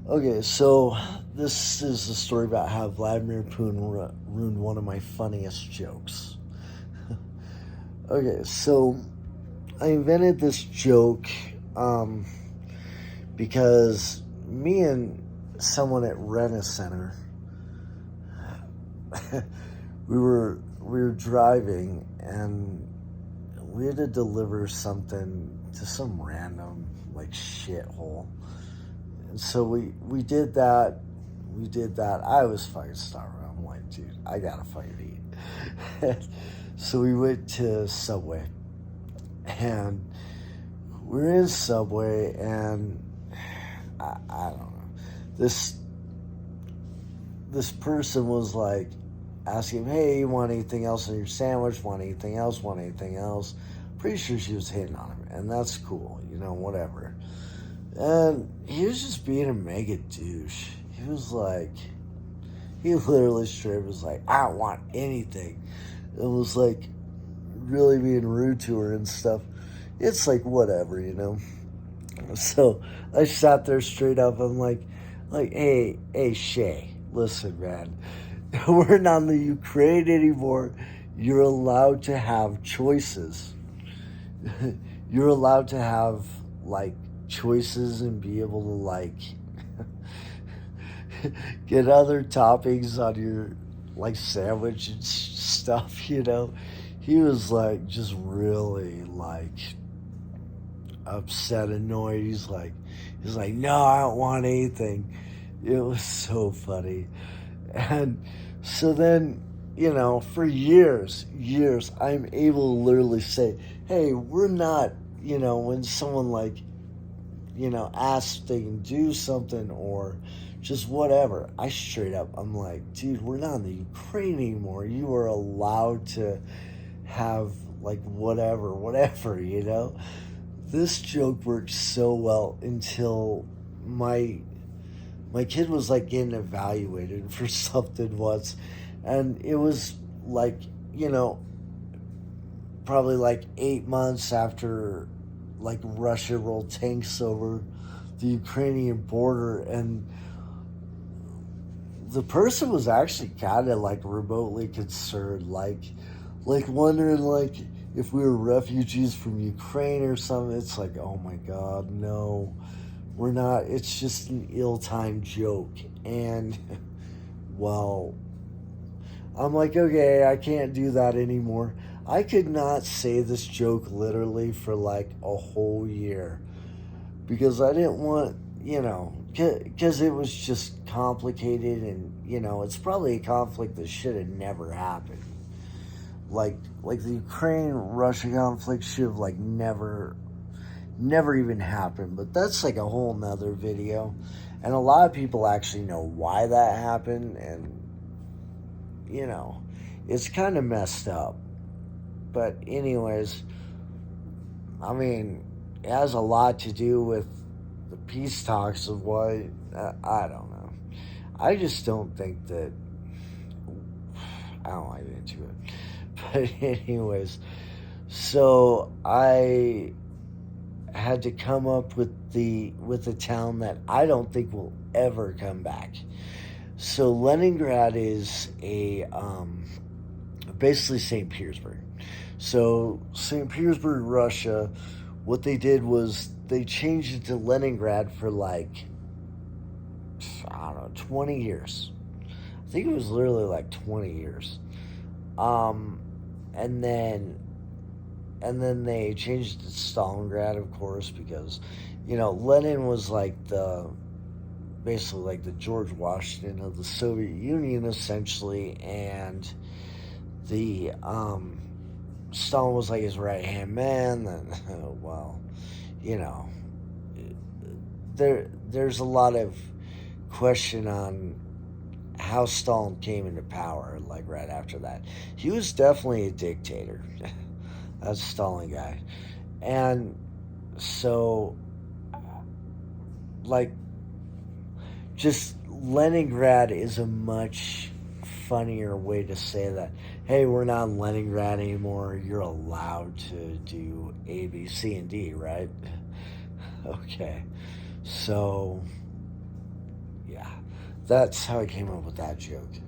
Okay, so this is a story about how Vladimir Putin ruined one of my funniest jokes. Okay, so I invented this joke um, because me and someone at Rent Center, we were driving and we had to deliver something to some random like shithole. And so we did that. We did that. I was fucking starving. I'm like, dude, I gotta fucking eat. So we went to Subway, and we're in Subway, and I don't know. This person was like asking him, "Hey, you want anything else on your sandwich? Want anything else? Want anything else?" Pretty sure she was hitting on him, and that's cool, whatever. And he was just being a mega douche. He literally straight was like, "I don't want anything." It was like really being rude to her and stuff. It's like whatever. So I sat there straight up. I'm like, hey, Shay, listen, man, we're not in the Ukraine anymore. You're allowed to have choices. You're allowed to have like choices and be able to like get other toppings on your like sandwich and stuff. He was like just really like upset, annoyed. He's like, no, I don't want anything. It was so funny. And so then, for years, I'm able to literally say, hey, we're not, when someone like, asks if they can do something or just whatever, I straight up, I'm like, dude, we're not in the Ukraine anymore. You are allowed to have like whatever. This joke worked so well until my kid was like getting evaluated for something once, and it was like, probably like 8 months after like Russia rolled tanks over the Ukrainian border, and the person was actually kind of like remotely concerned, like wondering like if we were refugees from Ukraine or something. It's like, oh my god, no, we're not. It's just an ill-timed joke. And well, I'm like, okay, I can't do that anymore. I could not say this joke literally for like a whole year because I didn't want, because it was just complicated, and it's probably a conflict that should have never happened. Like the Ukraine Russia conflict should have like never even happened. But that's like a whole nother video, and a lot of people actually know why that happened, and you know it's kind of messed up. But anyways, I mean, it has a lot to do with the peace talks of why. I don't know. I just don't think that. I don't like into it. But anyways, so I had to come up with a town that I don't think will ever come back. So Leningrad is a basically St. Petersburg. So St. Petersburg, Russia, what they did was they changed it to Leningrad for like, I don't know, 20 years. I think it was literally like 20 years. Um, and then they changed it to Stalingrad, of course, because Lenin was like the basically like the George Washington of the Soviet Union, essentially, and the Stalin was like his right hand man. And well, you know, there's a lot of question on how Stalin came into power, like right after that. He was definitely a dictator. That's a Stalin guy. And so, like, just Leningrad is a much funnier way to say that. Hey, we're not in Leningrad anymore. You're allowed to do A, B, C, and D, right? Okay. So, That's how I came up with that joke.